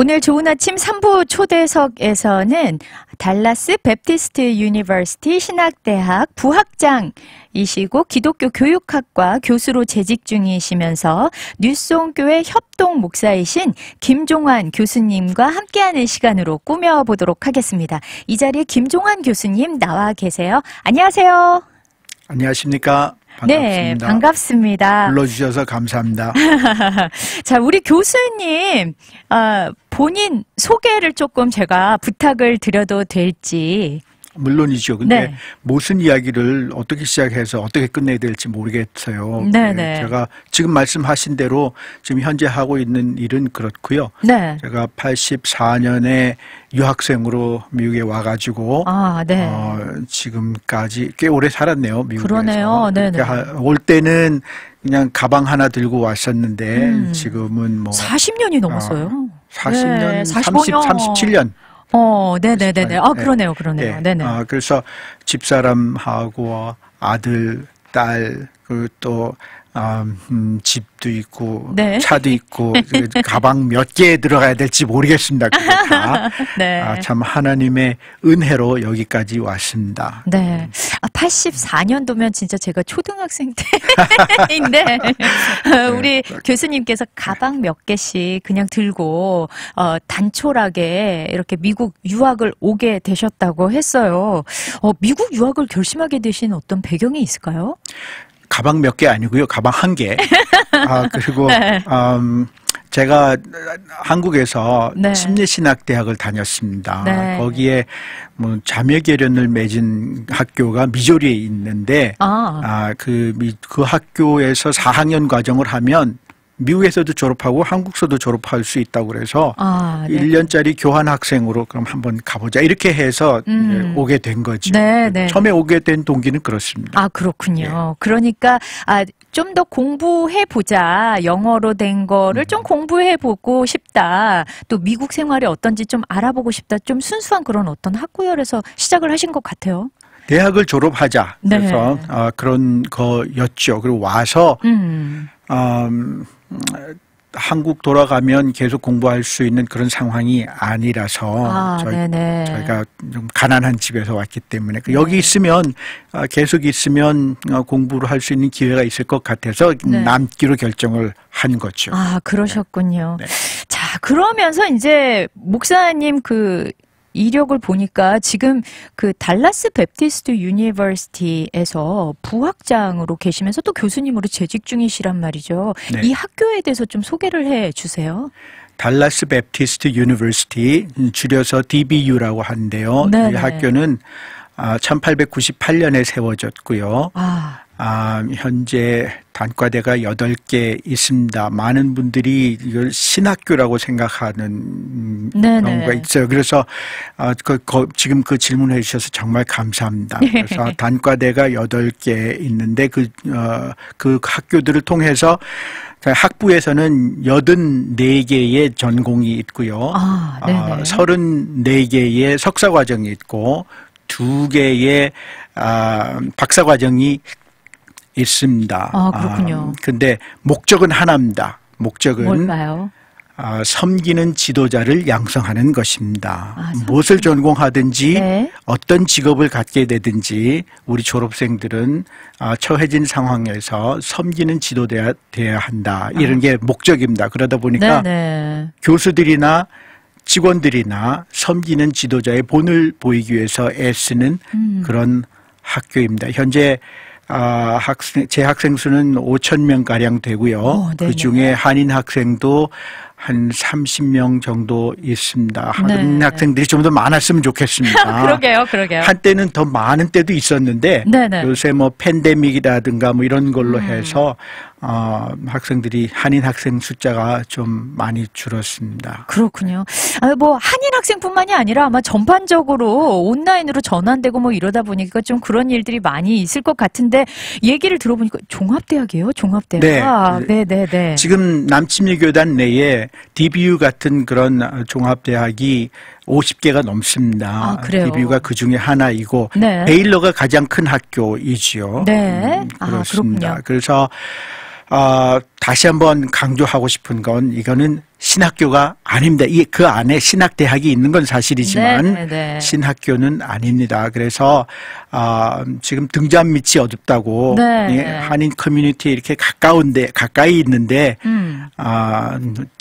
오늘 좋은 아침 3부 초대석에서는 달라스 베프티스트 유니버시티 신학대학 부학장이시고 기독교 교육학과 교수로 재직 중이시면서 뉴스온교회 협동 목사이신 김종환 교수님과 함께하는 시간으로 꾸며보도록 하겠습니다. 이 자리에 김종환 교수님 나와 계세요. 안녕하세요. 안녕하십니까. 반갑습니다. 네, 반갑습니다. 불러주셔서 감사합니다. 자, 우리 교수님, 본인 소개를 조금 제가 부탁을 드려도 될지. 물론이죠. 근데 네. 무슨 이야기를 어떻게 시작해서 어떻게 끝내야 될지 모르겠어요. 네네. 제가 지금 말씀하신 대로 지금 현재 하고 있는 일은 그렇고요. 네. 제가 84년에 유학생으로 미국에 와가지고 네. 지금까지 꽤 오래 살았네요. 미국에서. 그러네요. 네네. 올 때는 그냥 가방 하나 들고 왔었는데 지금은 뭐 40년이 넘었어요. 40년, 네, 30, 37년. 네네네네. 그러네요. 그러네요. 네. 네네. 그래서 집사람하고 아들, 딸, 그리고 또, 집도 있고, 네. 차도 있고, 가방 몇 개 들어가야 될지 모르겠습니다. 그거 다. 네. 참 하나님의 은혜로 여기까지 왔습니다. 네. 84년도면 진짜 제가 초등학생 때인데, 우리 교수님께서 가방 몇 개씩 그냥 들고, 단촐하게 이렇게 미국 유학을 오게 되셨다고 했어요. 미국 유학을 결심하게 되신 어떤 배경이 있을까요? 가방 몇 개 아니고요. 가방 한 개. 그리고, 네. 제가 한국에서 네. 침례신학대학을 다녔습니다. 네. 거기에 뭐 자매결연을 맺은 학교가 미조리에 있는데, 그 학교에서 4학년 과정을 하면 미국에서도 졸업하고 한국에서도 졸업할 수 있다고 그래서 1년짜리 교환 학생으로 그럼 한번 가보자 이렇게 해서 오게 된 거죠. 네. 처음에 오게 된 동기는 그렇습니다. 그렇군요. 네. 그러니까 좀 더 공부해보자. 영어로 된 거를 좀 공부해보고 싶다. 또 미국 생활이 어떤지 좀 알아보고 싶다. 좀 순수한 그런 어떤 학구열에서 시작을 하신 것 같아요. 대학을 졸업하자. 네. 그래서 그런 거였죠. 그리고 와서 한국 돌아가면 계속 공부할 수 있는 그런 상황이 아니라서 저희가 좀 가난한 집에서 왔기 때문에 여기 있으면 계속 있으면 공부를 할 수 있는 기회가 있을 것 같아서 남기로 결정을 한 거죠. 그러셨군요. 네. 자, 그러면서 이제 목사님 이력을 보니까 지금 달라스 베프티스트 유니버시티에서 부학장으로 계시면서 또 교수님으로 재직 중이시란 말이죠. 네. 이 학교에 대해서 좀 소개를 해 주세요. 달라스 베프티스트 유니버시티, 줄여서 DBU라고 하는데요. 이 학교는 1898년에 세워졌고요. 현재 단과대가 8개 있습니다. 많은 분들이 이걸 신학교라고 생각하는 경우가 있어요. 그래서 지금 그 질문해 주셔서 정말 감사합니다. 그래서 단과대가 8개 있는데 그 학교들을 통해서 학부에서는 84개의 전공이 있고요. 34개의 석사과정이 있고 2개의 박사과정이 있습니다. 그렇군요. 근데 목적은 하나입니다. 목적은 뭘까요? 섬기는 지도자를 양성하는 것입니다. 무엇을 전공하든지 어떤 직업을 갖게 되든지 우리 졸업생들은 처해진 상황에서 섬기는 지도자가 되어야 한다. 이런 게 목적입니다. 그러다 보니까 교수들이나 직원들이나 섬기는 지도자의 본을 보이기 위해서 애쓰는 그런 학교입니다. 현재 재학생 수는 5,000명 가량 되고요. 그 중에 한인 학생도 한 30명 정도 있습니다. 한인 학생들이 좀 더 많았으면 좋겠습니다. 그러게요. 한때는 더 많은 때도 있었는데 요새 뭐 팬데믹이라든가 뭐 이런 걸로 해서 학생들이 한인 학생 숫자가 좀 많이 줄었습니다. 그렇군요. 뭐 한인 학생뿐만이 아니라 아마 전반적으로 온라인으로 전환되고 뭐 이러다 보니까 좀 그런 일들이 많이 있을 것 같은데 얘기를 들어보니까 종합대학이에요, 종합대학. 네. 지금 남침례교단 내에 DBU 같은 그런 종합대학이 50개가 넘습니다. 그래요? DBU가 그 중에 하나이고 베일러가 가장 큰 학교이지요. 그렇습니다. 그렇군요. 그래서 다시 한번 강조하고 싶은 건 이거는 신학교가 아닙니다. 그 안에 신학대학이 있는 건 사실이지만 신학교는 아닙니다. 그래서 지금 등잔 밑이 어둡다고 한인 커뮤니티에 이렇게 가까이 있는데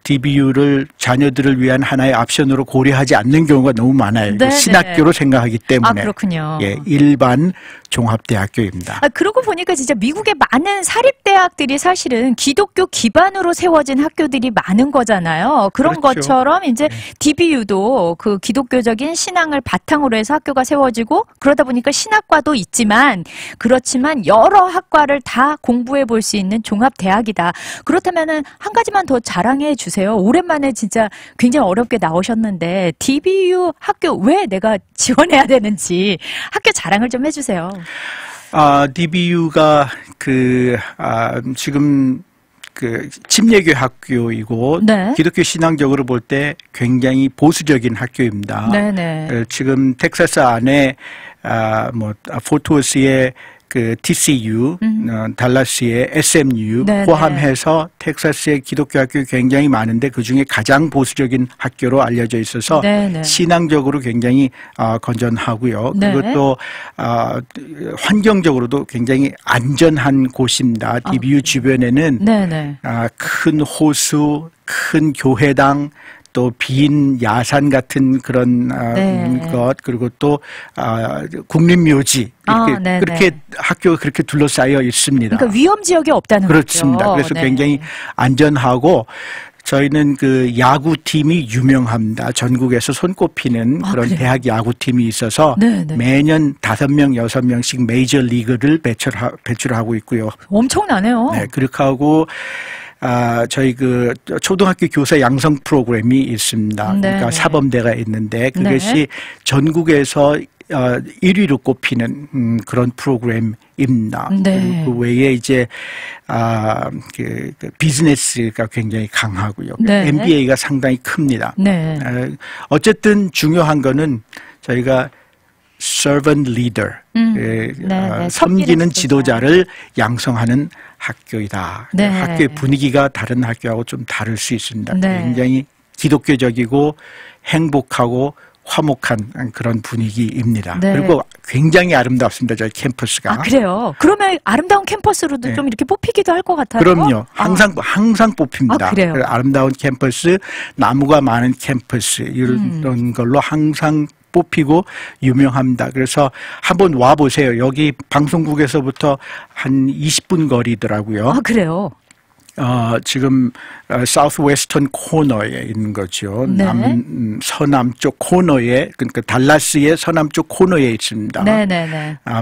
DBU를 자녀들을 위한 하나의 옵션으로 고려하지 않는 경우가 너무 많아요. 신학교로 생각하기 때문에. 그렇군요. 예, 일반 종합대학교입니다. 그러고 보니까 진짜 미국의 많은 사립대학들이 사실은 기독교 기반으로 세워진 학교들이 많은 거잖아요. 그런 것처럼 이제 DBU도 그 기독교적인 신앙을 바탕으로 해서 학교가 세워지고 그러다 보니까 신학과도 있지만 그렇지만 여러 학과를 다 공부해 볼 수 있는 종합대학이다. 그렇다면은 한 가지만 더 자랑해 주세요. 오랜만에 진짜 굉장히 어렵게 나오셨는데 DBU 학교 왜 내가 지원해야 되는지 학교 자랑을 좀 해주세요. DBU가 지금 침례교 학교이고 기독교 신앙적으로 볼 때 굉장히 보수적인 학교입니다. 지금 텍사스 안에 포트워스의 TCU, 달라스의 SMU 포함해서 텍사스의 기독교 학교 굉장히 많은데 그중에 가장 보수적인 학교로 알려져 있어서 신앙적으로 굉장히 건전하고요. 그리고 또 환경적으로도 굉장히 안전한 곳입니다. DBU 주변에는 큰 호수, 큰 교회당, 또 빈 야산 같은 그런 것 그리고 또 국립묘지 그렇게 학교가 그렇게 둘러싸여 있습니다. 그러니까 위험 지역이 없다는 거죠. 그렇습니다. 그래서 굉장히 안전하고 저희는 그 야구팀이 유명합니다. 전국에서 손꼽히는 그런 대학 야구팀이 있어서 매년 5명, 6명씩 메이저 리그를 배출하고 있고요. 엄청나네요. 네, 그렇게 하고 저희 초등학교 교사 양성 프로그램이 있습니다. 그러니까 사범대가 있는데 그것이 전국에서 1위로 꼽히는 그런 프로그램입니다. 그 외에 이제 비즈니스가 굉장히 강하고요. MBA가 상당히 큽니다. 어쨌든 중요한 거는 저희가 servant leader, 섬기는 지도자를 양성하는 학교이다. 학교의 분위기가 다른 학교하고 좀 다를 수 있습니다. 굉장히 기독교적이고 행복하고 화목한 그런 분위기입니다. 그리고 굉장히 아름답습니다. 저희 캠퍼스가. 그래요? 그러면 아름다운 캠퍼스로도 좀 이렇게 뽑히기도 할 것 같아요? 그럼요. 항상 뽑힙니다. 그래요? 아름다운 캠퍼스, 나무가 많은 캠퍼스 이런 걸로 항상 뽑히고 유명합니다. 그래서 한번 와보세요. 여기 방송국에서부터 한 20분 거리더라고요. 그래요? 지금 사우스 웨스턴 코너에 있는 거죠. 서남쪽 코너에, 그러니까 달라스의 서남쪽 코너에 있습니다.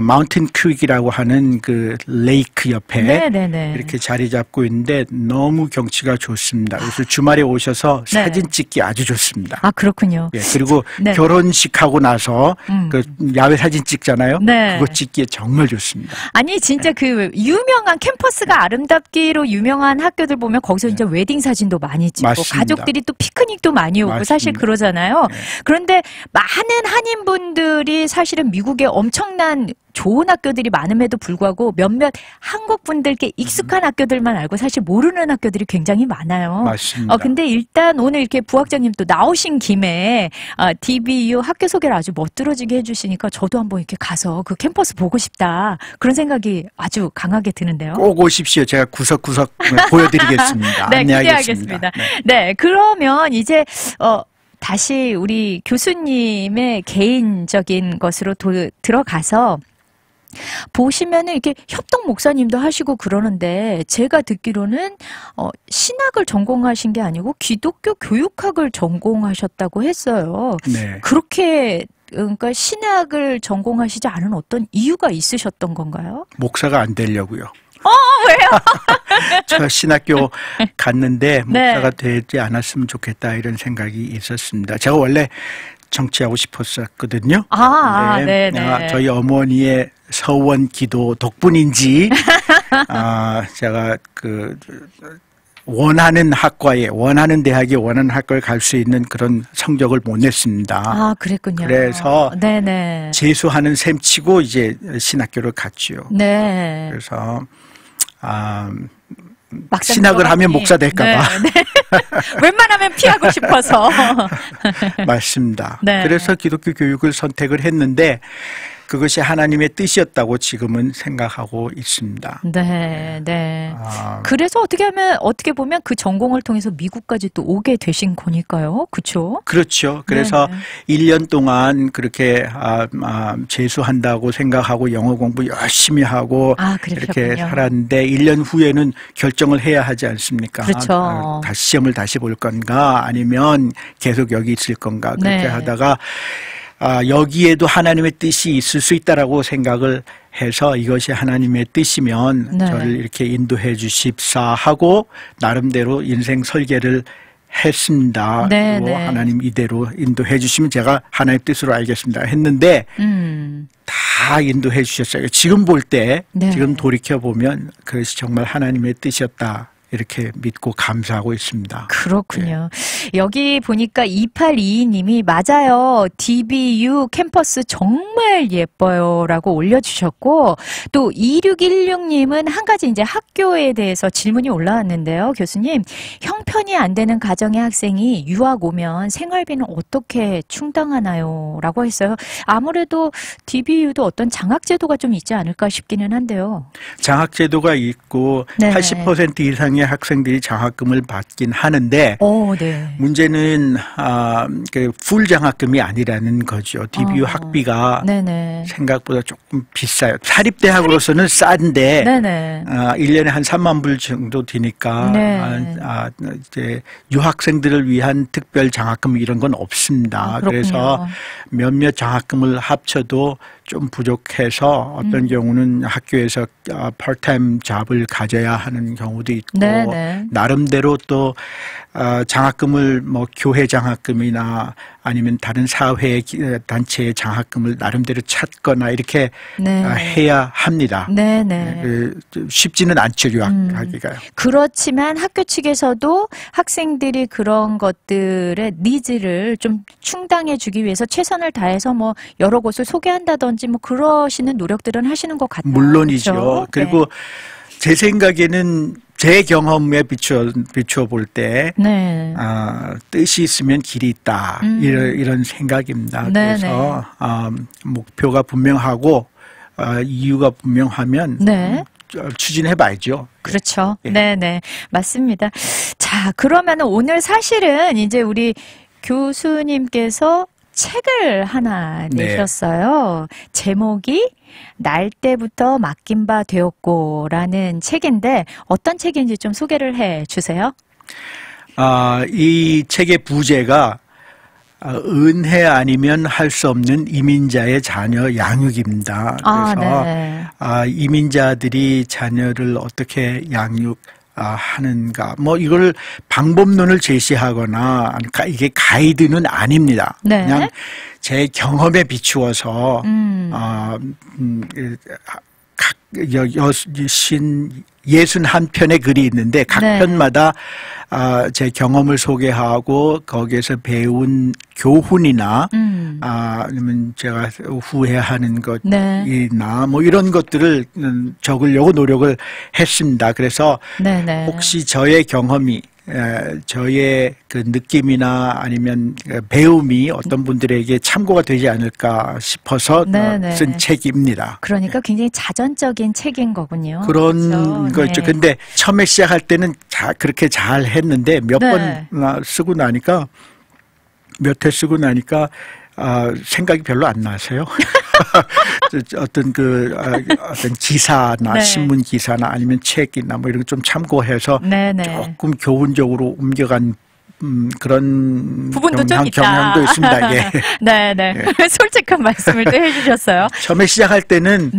마운틴 크릭이라고 하는 그 레이크 옆에 이렇게 자리 잡고 있는데 너무 경치가 좋습니다. 그래서 주말에 오셔서 사진 찍기 아주 좋습니다. 그렇군요. 그리고 결혼식하고 나서 그 야외 사진 찍잖아요. 그거 찍기에 정말 좋습니다. 아니 진짜 그 유명한 캠퍼스가 아름답기로 유명한 학교들 보면 거기서 이제 웨딩 사진도 많이 찍고 맞습니다. 가족들이 또 피크닉도 많이 오고 사실 그러잖아요. 그런데 많은 한인분들이 사실은 미국에 엄청난 좋은 학교들이 많음에도 불구하고 몇몇 한국 분들께 익숙한 학교들만 알고 사실 모르는 학교들이 굉장히 많아요. 맞습니다. 근데 일단 오늘 이렇게 부학장님 또 나오신 김에 DBU 학교 소개를 아주 멋들어지게 해주시니까 저도 한번 이렇게 가서 그 캠퍼스 보고 싶다 그런 생각이 아주 강하게 드는데요. 꼭 오십시오. 제가 구석구석 보여드리겠습니다. 기대하겠습니다. 그러면 이제 다시 우리 교수님의 개인적인 것으로 들어가서 보시면은 이렇게 협동 목사님도 하시고 그러는데 제가 듣기로는 신학을 전공하신 게 아니고 기독교 교육학을 전공하셨다고 했어요. 그렇게 그러니까 신학을 전공하시지 않은 어떤 이유가 있으셨던 건가요? 목사가 안 되려고요. 왜요? 저 신학교 갔는데 목사가 되지 않았으면 좋겠다 이런 생각이 있었습니다. 제가 원래 정치하고 싶었었거든요. 저희 어머니의 서원 기도 덕분인지 제가 원하는 학과에 원하는 대학에 원하는 학과에 갈 수 있는 그런 성적을 못 냈습니다. 그랬군요. 그래서 재수하는 셈치고 이제 신학교를 갔죠. 그래서 신학을 하면 목사 될까봐. 네, 네. 웬만하면 피하고 싶어서. 맞습니다. 네. 그래서 기독교 교육을 선택을 했는데 그것이 하나님의 뜻이었다고 지금은 생각하고 있습니다. 네, 네. 그래서 어떻게 보면 그 전공을 통해서 미국까지 또 오게 되신 거니까요. 그렇죠? 그렇죠. 그래서 네네. 1년 동안 그렇게 재수한다고 생각하고 영어 공부 열심히 하고 이렇게 살았는데 1년 후에는 결정을 해야 하지 않습니까? 그렇죠. 다시 시험을 다시 볼 건가 아니면 계속 여기 있을 건가 그렇게 네. 하다가 여기에도 하나님의 뜻이 있을 수 있다라고 생각을 해서 이것이 하나님의 뜻이면 네. 저를 이렇게 인도해 주십사 하고 나름대로 인생 설계를 했습니다. 네, 그리고 네. 하나님 이대로 인도해 주시면 제가 하나님의 뜻으로 알겠습니다. 했는데 다 인도해 주셨어요. 지금 볼 때 네. 지금 돌이켜 보면 그것이 정말 하나님의 뜻이었다. 이렇게 믿고 감사하고 있습니다. 그렇군요. 네. 여기 보니까 2822님이 맞아요. DBU 캠퍼스 정말 예뻐요. 라고 올려주셨고 또 2616님은 한 가지 이제 학교에 대해서 질문이 올라왔는데요. 교수님, 형편이 안 되는 가정의 학생이 유학 오면 생활비는 어떻게 충당하나요? 라고 했어요. 아무래도 DBU도 어떤 장학제도가 좀 있지 않을까 싶기는 한데요. 장학제도가 있고 네. 80% 이상의 학생들이 장학금을 받긴 하는데 네. 문제는 풀 장학금이 아니라는 거죠. DBU 학비가 네네. 생각보다 조금 비싸요. 사립대학으로서는 싼데 네네. 1년에 한 3만 불 정도 되니까 네. 이제 유학생들을 위한 특별 장학금 이런 건 없습니다. 그래서 몇몇 장학금을 합쳐도 좀 부족해서 어떤 경우는 학교에서 파트타임 잡을 가져야 하는 경우도 있고 네네. 나름대로 또 장학금을 뭐 교회 장학금이나 아니면 다른 사회 단체의 장학금을 나름대로 찾거나 이렇게 네. 해야 합니다. 네네. 쉽지는 않죠, 유학하기가요. 그렇지만 학교 측에서도 학생들이 그런 것들의 니즈를 좀 충당해 주기 위해서 최선을 다해서 뭐 여러 곳을 소개한다든지 뭐 그러시는 노력들은 하시는 것 같아요. 물론이죠. 그렇죠? 그리고 네. 제 생각에는 제 경험에 비추어 볼 때 네. 뜻이 있으면 길이 있다 이런 생각입니다. 네네. 그래서 목표가 분명하고 이유가 분명하면 네. 추진해봐야죠. 그렇죠. 네네 맞습니다. 자 그러면 오늘 사실은 이제 우리 교수님께서 책을 하나 내셨어요. 네. 제목이 날 때부터 맡긴 바 되었고라는 책인데 어떤 책인지 좀 소개를 해 주세요. 이 책의 부제가 은혜 아니면 할 수 없는 이민자의 자녀 양육입니다. 그래서 이민자들이 자녀를 어떻게 하는가 뭐 이걸 방법론을 제시하거나 이게 가이드는 아닙니다. 네. 그냥 제 경험에 비추어서 61편의 글이 있는데 각 네. 편마다 제 경험을 소개하고 거기에서 배운 교훈이나 아니면 제가 후회하는 것이나 네. 뭐 이런 것들을 적으려고 노력을 했습니다. 그래서 네네. 혹시 저의 경험이 저의 그 느낌이나 아니면 배움이 어떤 분들에게 참고가 되지 않을까 싶어서 쓴 책입니다. 그러니까 굉장히 자전적인 책인 거군요. 그런 거죠. 근데 처음에 시작할 때는 그렇게 잘 했는데 몇 번 쓰고 나니까 몇 회 쓰고 나니까 생각이 별로 안 나세요. 어떤 어떤 기사나 신문 기사나 아니면 책이나 뭐 이런 거 좀 참고해서 조금 교훈적으로 옮겨간 그런 부분도 좀 있다. 경향도 있습니다. 예. 네네. 솔직한 말씀을 또 해주셨어요. 처음에 시작할 때는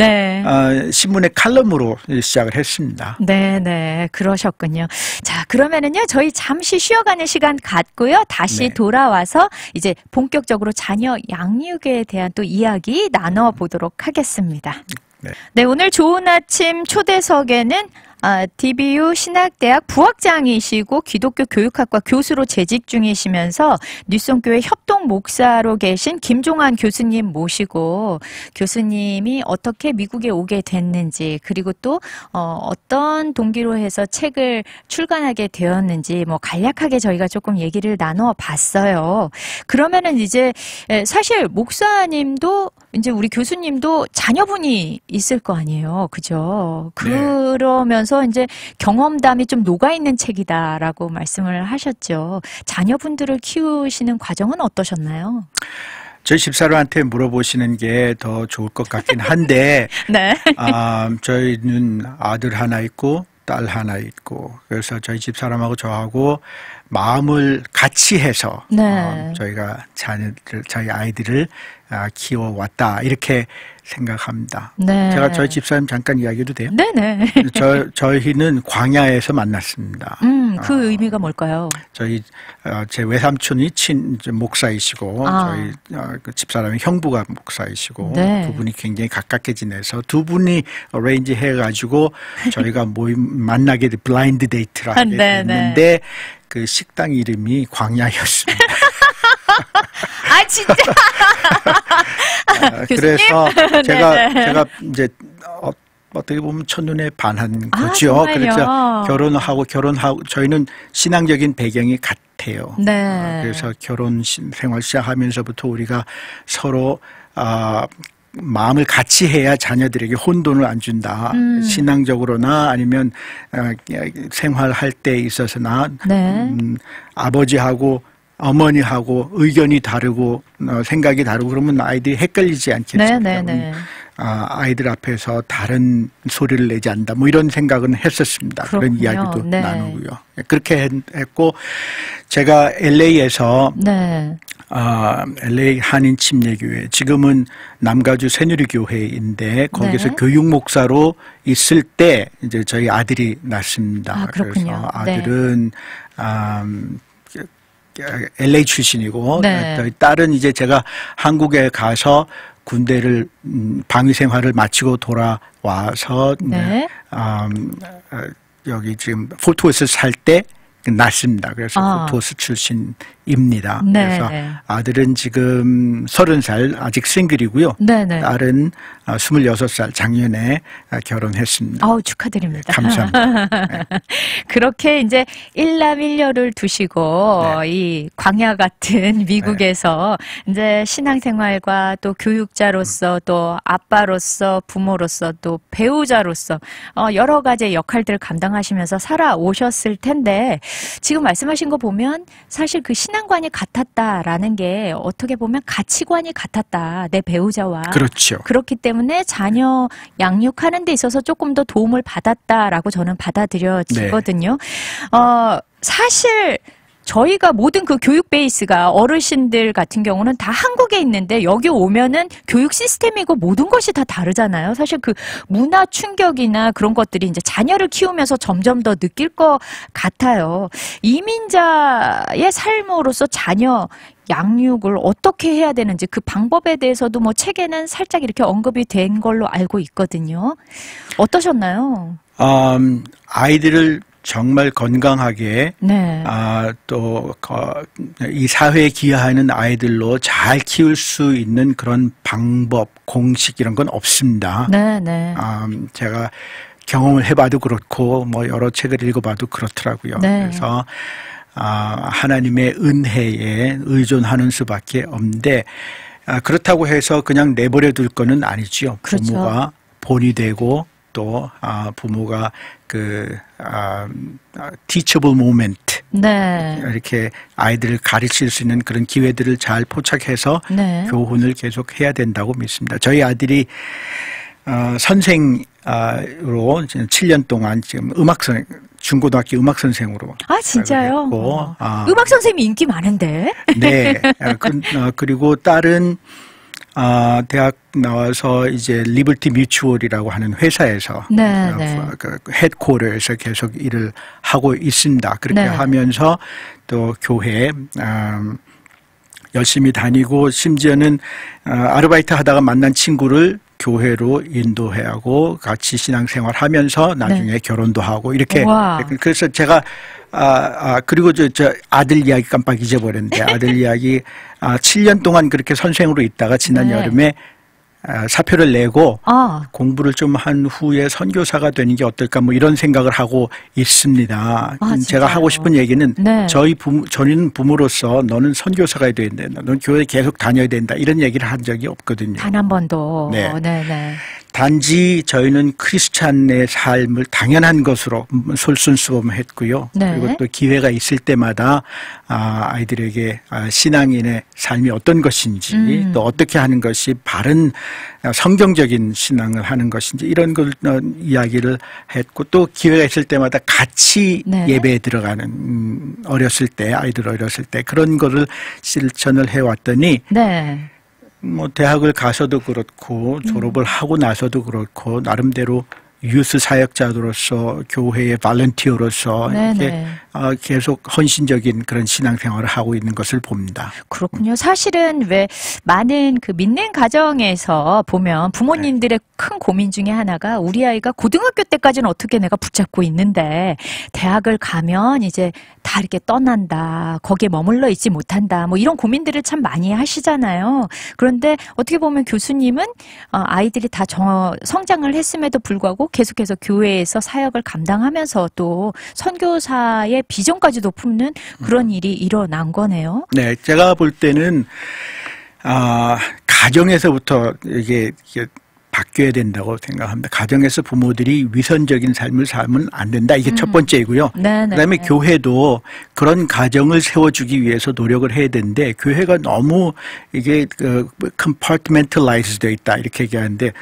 신문의 칼럼으로 시작을 했습니다. 네네. 그러셨군요. 자, 그러면은요, 저희 잠시 쉬어가는 시간 갖고요. 다시 돌아와서 이제 본격적으로 자녀 양육에 대한 또 이야기 나눠보도록 하겠습니다. 네, 오늘 좋은 아침 초대석에는 DBU 신학대학 부학장이시고 기독교 교육학과 교수로 재직 중이시면서 뉴송교회 협동 목사로 계신 김종환 교수님 모시고 교수님이 어떻게 미국에 오게 됐는지 그리고 또 어떤 동기로 해서 책을 출간하게 되었는지 뭐 간략하게 저희가 조금 얘기를 나눠 봤어요. 그러면은 이제 사실 목사님도 이제 우리 교수님도 자녀분이 있을 거 아니에요. 그죠? 그러면서 이제 경험담이 좀 녹아있는 책이다라고 말씀을 하셨죠. 자녀분들을 키우시는 과정은 어떠셨나요? 저희 집사람한테 물어보시는 게 더 좋을 것 같긴 한데 네. 저희는 아들 하나 있고 딸 하나 있고 그래서 저희 집사람하고 저하고 마음을 같이 해서 저희가 저희 아이들을 키워왔다 이렇게 생각합니다. 네. 제가 저희 집사람 잠깐 이야기해도 돼요? 네네. 저희는 광야에서 만났습니다. 그 의미가 뭘까요? 제 외삼촌이 목사이시고 저희 그 집사람의 형부가 목사이시고 두 분이 굉장히 가깝게 지내서 두 분이 어레인지 해가지고 저희가 만나게 된 블라인드 데이트를 하게 됐는데 그 식당 이름이 광야였습니다. 아 진짜. 그래서 제가 이제 어떻게 보면 첫눈에 반한 거죠. 그래서 결혼하고 저희는 신앙적인 배경이 같아요. 네. 그래서 결혼 생활 시작하면서부터 우리가 서로 마음을 같이 해야 자녀들에게 혼돈을 안 준다. 신앙적으로나 아니면 생활할 때 있어서나 아버지하고 어머니하고 의견이 다르고 생각이 다르고 그러면 아이들이 헷갈리지 않겠습니까? 아이들 앞에서 다른 소리를 내지 않는다. 뭐 이런 생각은 했었습니다. 그렇군요. 그런 이야기도 나누고요. 그렇게 했고 제가 LA에서 LA 한인 침례교회 지금은 남가주 새누리교회인데 거기서 교육 목사로 있을 때 이제 저희 아들이 낳습니다. 그래서 아들은 LA 출신이고 딸은 이제 제가 한국에 가서 군대를 방위 생활을 마치고 돌아와서 여기 지금 폴트워스 살 때 낳습니다. 그래서 폴트워스 출신입니다. 그래서 아들은 지금 30살 아직 싱글이고요. 딸은 26살 작년에 결혼했습니다. 축하드립니다. 감사합니다. 그렇게 이제 일남일녀를 두시고 이 광야 같은 미국에서 이제 신앙생활과 또 교육자로서 또 아빠로서 부모로서 또 배우자로서 여러 가지 역할들을 감당하시면서 살아오셨을 텐데 지금 말씀하신 거 보면 사실 그 신앙관이 같았다라는 게 어떻게 보면 가치관이 같았다. 내 배우자와. 그렇죠. 그렇기 때문에 자녀 양육하는 데 있어서 조금 더 도움을 받았다라고 저는 받아들여지거든요. 사실 저희가 모든 그 교육 베이스가 어르신들 같은 경우는 다 한국에 있는데 여기 오면은 교육 시스템이고 모든 것이 다 다르잖아요. 사실 그 문화 충격이나 그런 것들이 이제 자녀를 키우면서 점점 더 느낄 것 같아요. 이민자의 삶으로서 자녀 양육을 어떻게 해야 되는지 그 방법에 대해서도 뭐 책에는 살짝 이렇게 언급이 된 걸로 알고 있거든요. 어떠셨나요? 아이들을 정말 건강하게 또 이 사회에 기여하는 아이들로 잘 키울 수 있는 그런 방법, 공식 이런 건 없습니다. 제가 경험을 해봐도 그렇고 뭐 여러 책을 읽어봐도 그렇더라고요. 그래서 하나님의 은혜에 의존하는 수밖에 없는데 그렇다고 해서 그냥 내버려 둘 거는 아니죠. 부모가 본이 되고 또 부모가 그 teachable moment 이렇게 아이들을 가르칠 수 있는 그런 기회들을 잘 포착해서 교훈을 계속 해야 된다고 믿습니다. 저희 아들이 선생으로 7년 동안 지금 중고등학교 음악 선생으로. 진짜요? 음악 선생님이 인기 많은데. 그리고 딸은 대학 나와서 이제 리버티 뮤추얼이라고 하는 회사에서 헤드쿼터에서 계속 일을 하고 있습니다. 그렇게 하면서 또 교회 열심히 다니고 심지어는 아르바이트 하다가 만난 친구를 교회로 인도해야 하고 같이 신앙생활 하면서 나중에 네. 결혼도 하고 이렇게. 우와. 그래서 제가 그리고 저 아들 이야기 깜빡 잊어버렸는데 아들 이야기 7년 동안 그렇게 선생으로 있다가 지난 네. 여름에 사표를 내고 공부를 좀 한 후에 선교사가 되는 게 어떨까 뭐 이런 생각을 하고 있습니다. 제가 하고 싶은 얘기는 네. 저희는 부모로서 너는 선교사가 돼야 된다. 너는 교회 계속 다녀야 된다. 이런 얘기를 한 적이 없거든요. 단 한 번도. 네. 네네. 단지 저희는 크리스찬의 삶을 당연한 것으로 솔선수범했고요. 네. 그리고 또 기회가 있을 때마다 아이들에게 신앙인의 삶이 어떤 것인지 또 어떻게 하는 것이 바른 성경적인 신앙을 하는 것인지 이런 걸 이야기를 했고 또 기회가 있을 때마다 같이 네. 예배에 들어가는 어렸을 때 아이들 어렸을 때 그런 거를 실천을 해왔더니 네. 뭐 대학을 가서도 그렇고 졸업을 하고 나서도 그렇고 나름대로 유스 사역자로서 교회의 발런티어로서 이렇게 계속 헌신적인 그런 신앙생활을 하고 있는 것을 봅니다. 그렇군요. 사실은 왜 많은 그 믿는 가정에서 보면 부모님들의 큰 고민 중에 하나가 우리 아이가 고등학교 때까지는 어떻게 내가 붙잡고 있는데 대학을 가면 이제 다 이렇게 떠난다. 거기에 머물러 있지 못한다. 뭐 이런 고민들을 참 많이 하시잖아요. 그런데 어떻게 보면 교수님은 아이들이 다 성장을 했음에도 불구하고 계속해서 교회에서 사역을 감당하면서 또 선교사의 비전까지도 품는 그런 일이 일어난 거네요. 네, 제가 볼 때는 가정에서부터 이게 바뀌어야 된다고 생각합니다. 가정에서 부모들이 위선적인 삶을 살면 안 된다. 이게 첫 번째이고요. 그다음에 교회도 그런 가정을 세워주기 위해서 노력을 해야 되는데 교회가 너무 이게 compartmentalized 되어 있다 이렇게 얘기하는데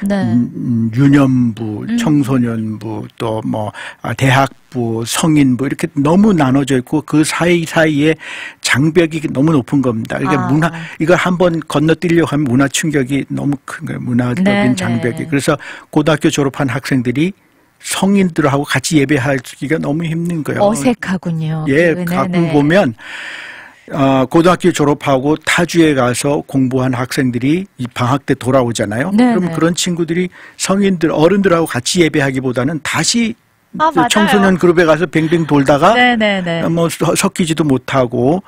유년부, 청소년부, 또 뭐 대학부, 성인부 이렇게 너무 나눠져 있고 그 사이사이에 장벽이 너무 높은 겁니다. 그러니까 이걸 한번 건너뛰려고 하면 문화 충격이 너무 큰 거예요. 문화적인 장벽이. 그래서 고등학교 졸업한 학생들이 성인들하고 같이 예배하기가 너무 힘든 거예요. 어색하군요. 예, 가끔 보면 고등학교 졸업하고 타주에 가서 공부한 학생들이 이 방학 때 돌아오잖아요. 그럼 그런 친구들이 성인들, 어른들하고 같이 예배하기보다는 다시 청소년 그룹에 가서 뱅뱅 돌다가 뭐 섞이지도 못하고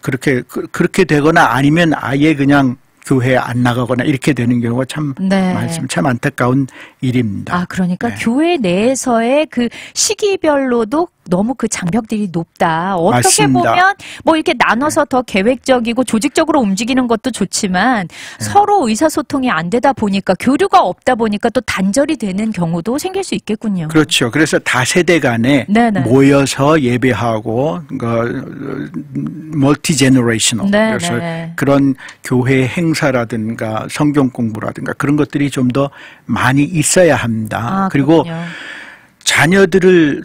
그렇게 되거나 아니면 아예 그냥 교회에 안 나가거나 이렇게 되는 경우가 참 많습니다. 참 안타까운 일입니다. 그러니까 교회 내에서의 그 시기별로도 너무 그 장벽들이 높다. 어떻게 맞습니다. 보면 뭐 이렇게 나눠서 더 계획적이고 조직적으로 움직이는 것도 좋지만 서로 의사소통이 안 되다 보니까 교류가 없다 보니까 또 단절이 되는 경우도 생길 수 있겠군요. 그렇죠. 그래서 다세대 간에 모여서 예배하고 멀티 제너레이셔널 그래서 그런 교회 행사라든가 성경 공부라든가 그런 것들이 좀 더 많이 있어야 합니다. 그리고 자녀들을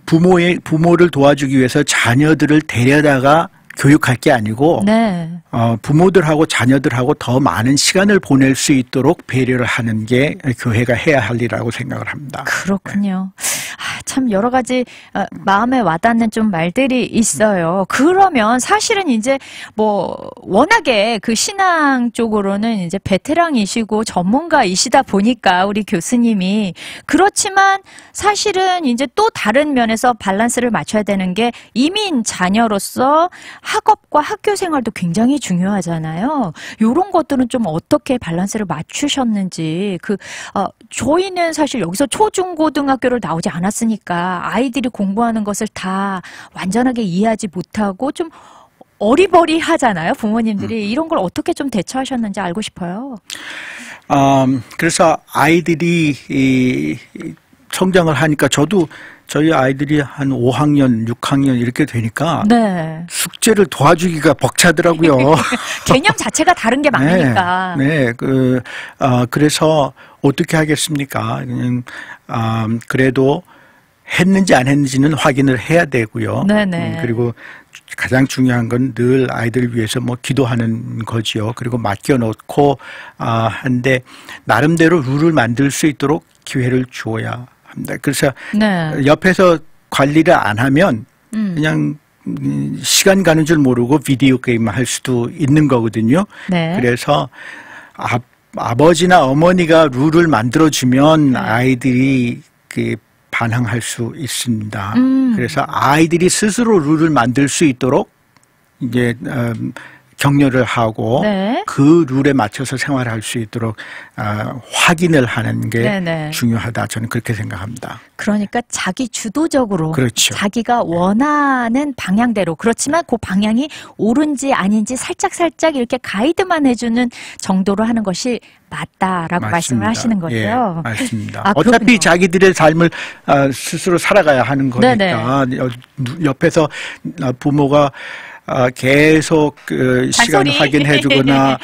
부모를 도와주기 위해서 자녀들을 데려다가 교육할 게 아니고 부모들하고 자녀들하고 더 많은 시간을 보낼 수 있도록 배려를 하는 게 교회가 해야 할 일이라고 생각을 합니다. 그렇군요. 참 여러 가지 마음에 와닿는 좀 말들이 있어요. 그러면 사실은 이제 뭐 워낙에 그 신앙 쪽으로는 이제 베테랑이시고 전문가이시다 보니까 우리 교수님이 그렇지만 사실은 이제 또 다른 면에서 밸런스를 맞춰야 되는 게 이민 자녀로서 학업과 학교 생활도 굉장히 중요하잖아요. 이런 것들은 좀 어떻게 밸런스를 맞추셨는지 저희는 사실 여기서 초중고등학교를 나오지 않았으니까 아이들이 공부하는 것을 다 완전하게 이해하지 못하고 좀 어리버리하잖아요. 부모님들이 이런 걸 어떻게 좀 대처하셨는지 알고 싶어요. 그래서 아이들이 성장을 하니까 저희 아이들이 한 5학년, 6학년 이렇게 되니까 숙제를 도와주기가 벅차더라고요. 개념 자체가 다른 게 많으니까. 그래서 어떻게 하겠습니까? 그래도 했는지 안 했는지는 확인을 해야 되고요. 그리고 가장 중요한 건 늘 아이들을 위해서 뭐 기도하는 거지요. 그리고 맡겨놓고 한데 나름대로 룰을 만들 수 있도록 기회를 주어야 합니다. 그래서 옆에서 관리를 안 하면 그냥 시간 가는 줄 모르고 비디오 게임 할 수도 있는 거거든요. 그래서 아버지나 어머니가 룰을 만들어주면 아이들이 그 반항할 수 있습니다. 그래서 아이들이 스스로 룰을 만들 수 있도록 이제 격려를 하고 네. 그 룰에 맞춰서 생활할 수 있도록 확인을 하는 게 네네. 중요하다. 저는 그렇게 생각합니다. 그러니까 자기 주도적으로 그렇죠. 자기가 원하는 방향대로 그렇지만 그 방향이 옳은지 아닌지 살짝 이렇게 가이드만 해주는 정도로 하는 것이 맞다라고 맞습니다. 말씀을 하시는 거죠. 예, 맞습니다. 어차피 자기들의 삶을 스스로 살아가야 하는 거니까 네네. 옆에서 부모가 계속 그 시간 확인해주거나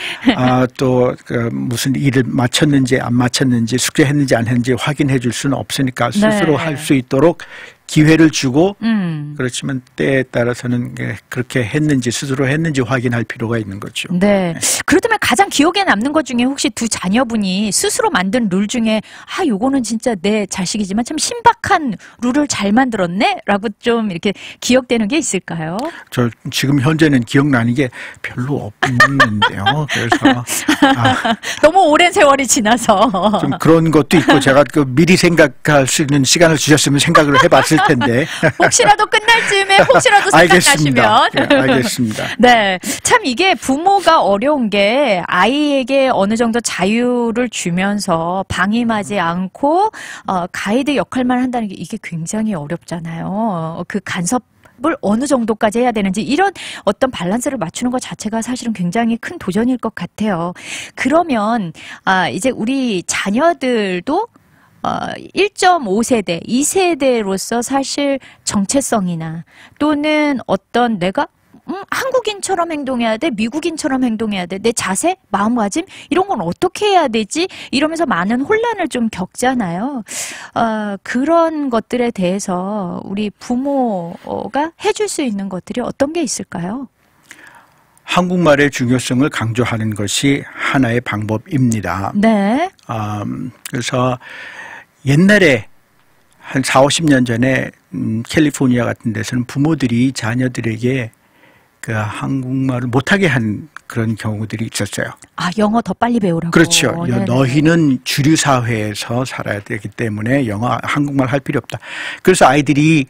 또 그 무슨 일을 마쳤는지 안 마쳤는지 숙제했는지 안 했는지 확인해줄 수는 없으니까 스스로 네. 할 수 있도록 기회를 주고 그렇지만 때에 따라서는 그렇게 했는지 스스로 했는지 확인할 필요가 있는 거죠. 네. 그렇다면 가장 기억에 남는 것 중에 혹시 두 자녀분이 스스로 만든 룰 중에 요거는 진짜 내 자식이지만 참 신박한 룰을 잘 만들었네? 라고 좀 이렇게 기억되는 게 있을까요? 저 지금 현재는 기억나는 게 별로 없는데요. 그래서 너무 오랜 세월이 지나서 좀 그런 것도 있고 제가 그 미리 생각할 수 있는 시간을 주셨으면 생각을 해봤을 텐데 혹시라도 끝날 즈음에 혹시라도 생각나시면 네, 알겠습니다. 네, 참 이게 부모가 어려운 게 아이에게 어느 정도 자유를 주면서 방임하지 않고 가이드 역할만 한다는 게 이게 굉장히 어렵잖아요. 그 간섭 을 어느 정도까지 해야 되는지 이런 어떤 밸런스를 맞추는 것 자체가 사실은 굉장히 큰 도전일 것 같아요. 그러면 이제 우리 자녀들도 1.5세대, 2세대로서 사실 정체성이나 또는 어떤 내가 한국인처럼 행동해야 돼, 미국인처럼 행동해야 돼, 내 자세, 마음가짐 이런 건 어떻게 해야 되지? 이러면서 많은 혼란을 좀 겪잖아요. 그런 것들에 대해서 우리 부모가 해줄 수 있는 것들이 어떤 게 있을까요? 한국말의 중요성을 강조하는 것이 하나의 방법입니다. 네. 그래서 옛날에 한 40-50년 전에 캘리포니아 같은 데서는 부모들이 자녀들에게 그 한국말을 못하게 한 그런 경우들이 있었어요. 영어 더 빨리 배우라고. 그렇죠. 네네. 너희는 주류 사회에서 살아야 되기 때문에 한국말 할 필요 없다. 그래서 아이들이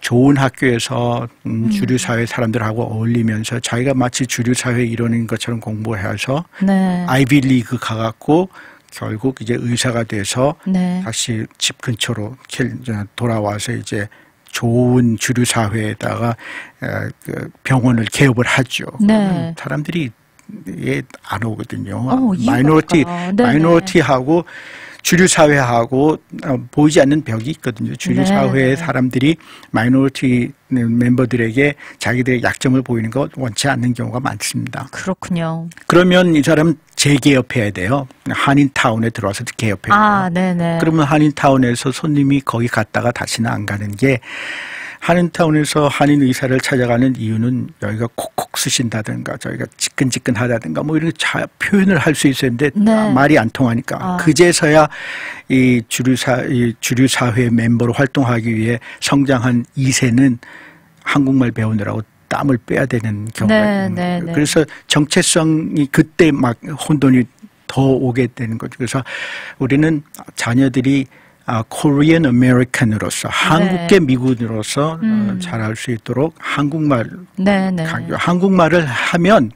좋은 학교에서 주류 사회 사람들하고 어울리면서 자기가 마치 주류 사회 이론인 것처럼 공부해서 네. 아이비 리그 가갖고 결국 이제 의사가 돼서 네. 다시 집 근처로 돌아와서 이제 좋은 주류 사회에다가 병원을 개업을 하죠. 네. 사람들이 안 오거든요. 마이너리티하고 주류 사회하고 보이지 않는 벽이 있거든요. 주류 사회의 사람들이 마이너리티 멤버들에게 자기들의 약점을 보이는 것 원치 않는 경우가 많습니다. 그렇군요. 그러면 이 사람 재개업해야 돼요. 한인타운에 들어와서 개업해야 돼요. 네네. 그러면 한인타운에서 손님이 거기 갔다가 다시는 안 가는 게 한인타운에서 한인 의사를 찾아가는 이유는 여기가 콕콕 쑤신다든가 저희가 지끈지끈하다든가 뭐 이런 표현을 할 수 있었는데 네. 말이 안 통하니까 그제서야 이 주류 사회 멤버로 활동하기 위해 성장한 2세는 한국말 배우느라고 땀을 빼야 되는 경우가 있는 거예요. 그래서 정체성이 그때 막 혼돈이 더 오게 되는 거죠. 그래서 우리는 자녀들이 코리안 아메리칸으로서 한국계 미국인으로서 잘할 수 있도록 한국말 강조. 한국말을 하면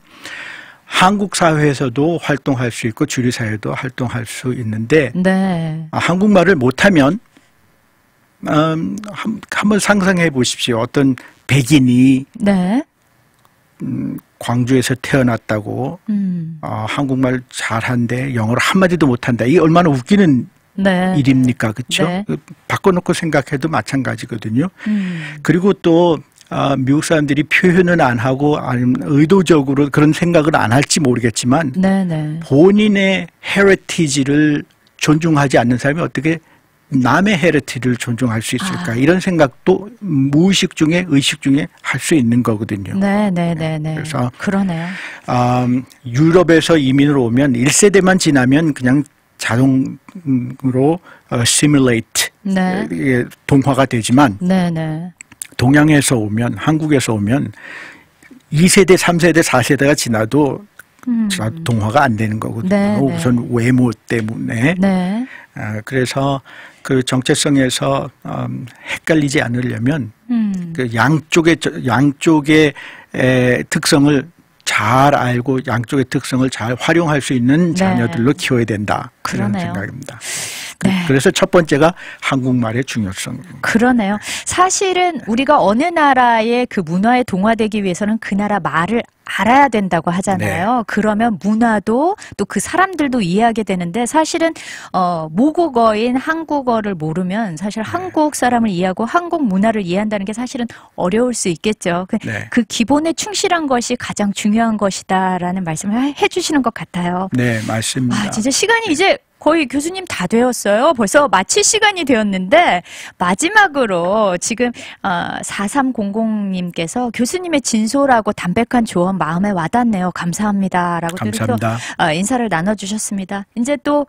한국 사회에서도 활동할 수 있고 주류 사회도 활동할 수 있는데 한국말을 못하면 한번 상상해 보십시오. 어떤 백인이 광주에서 태어났다고 한국말 잘한데 영어를 한마디도 못한다. 이게 얼마나 웃기는 일입니까? 그렇죠? 바꿔놓고 생각해도 마찬가지거든요. 그리고 또 미국 사람들이 표현은 안 하고 아니면 의도적으로 그런 생각을 안 할지 모르겠지만 본인의 헤리티지를 존중하지 않는 사람이 어떻게 남의 헤리티지를 존중할 수 있을까? 이런 생각도 무의식 중에 의식 중에 할 수 있는 거거든요. 그래서 그러네요. 유럽에서 이민을 오면 1세대만 지나면 그냥 자동으로 simulate 동화가 되지만 동양에서 오면 한국에서 오면 2세대, 3세대, 4세대가 지나도 동화가 안 되는 거거든요. 네, 네. 우선 외모 때문에. 네. 그래서 그 정체성에서 헷갈리지 않으려면 그 양쪽의 특성을 잘 알고 양쪽의 특성을 잘 활용할 수 있는 자녀들로 키워야 된다. 그런 생각입니다. 네. 그래서 첫 번째가 한국말의 중요성입니다. 그러네요. 사실은 우리가 어느 나라의 그 문화에 동화되기 위해서는 그 나라 말을 알아야 된다고 하잖아요. 네. 그러면 문화도 또 그 사람들도 이해하게 되는데 사실은 모국어인 한국어를 모르면 사실 네. 한국 사람을 이해하고 한국 문화를 이해한다는 게 사실은 어려울 수 있겠죠. 네. 그 기본에 충실한 것이 가장 중요한 것이다라는 말씀을 해주시는 것 같아요. 네, 맞습니다. 진짜 시간이 이제 거의 교수님 다 되었어요. 벌써 마칠 시간이 되었는데 마지막으로 지금 4300님께서 교수님의 진솔하고 담백한 조언 마음에 와닿네요. 감사합니다라고 감사합니다. 인사를 나눠주셨습니다. 이제 또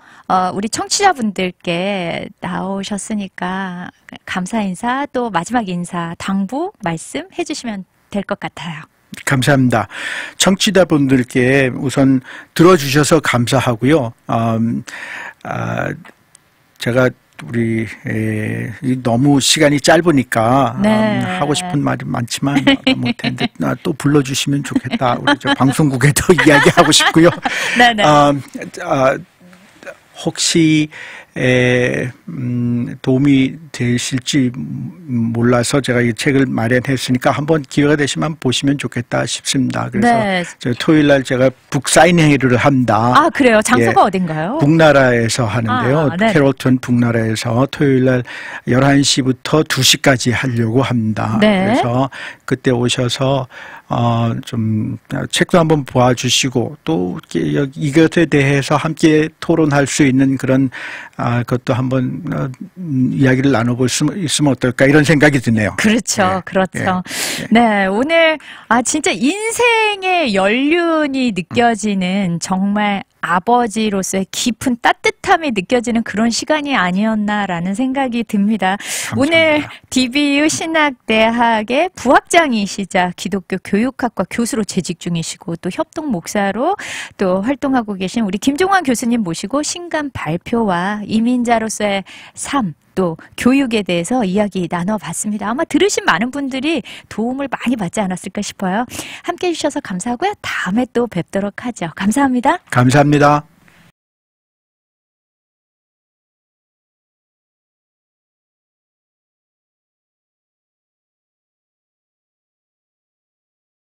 우리 청취자분들께 나오셨으니까 감사 인사 또 마지막 인사 당부 말씀해 주시면 될 것 같아요. 감사합니다. 청취자분들께 우선 들어주셔서 감사하고요. 제가 너무 시간이 짧으니까 네. 하고 싶은 말이 많지만 못했는데 또 불러주시면 좋겠다. 우리 저 방송국에도 이야기하고 싶고요. 네네. 혹시 도움이 되실지 몰라서 제가 이 책을 마련했으니까 한번 기회가 되시면 보시면 좋겠다 싶습니다. 그래서 네. 저 토요일 날 제가 북사인회를 합니다. 아, 그래요? 장소가 어딘가요? 북나라에서 하는데요. 네. 캐롤턴 북나라에서 토요일 날 11시부터 2시까지 하려고 합니다. 네. 그래서 그때 오셔서 좀 책도 한번 보아주시고 또 이것에 대해서 함께 토론할 수 있는 그런 그것도 한번 이야기를 나눠볼 수 있으면 어떨까 이런 생각이 드네요. 그렇죠. 네. 그렇죠. 네. 오늘 진짜 인생의 연륜이 느껴지는 정말 아버지로서의 깊은 따뜻함이 느껴지는 그런 시간이 아니었나라는 생각이 듭니다. 감사합니다. 오늘 DBU 신학대학의 부학장이시자 기독교 교육학과 교수로 재직 중이시고 또 협동 목사로 또 활동하고 계신 우리 김종환 교수님 모시고 신간 발표와 이민자로서의 삶 또 교육에 대해서 이야기 나눠봤습니다. 아마 들으신 많은 분들이 도움을 많이 받지 않았을까 싶어요. 함께해 주셔서 감사하고요. 다음에 또 뵙도록 하죠. 감사합니다. 감사합니다.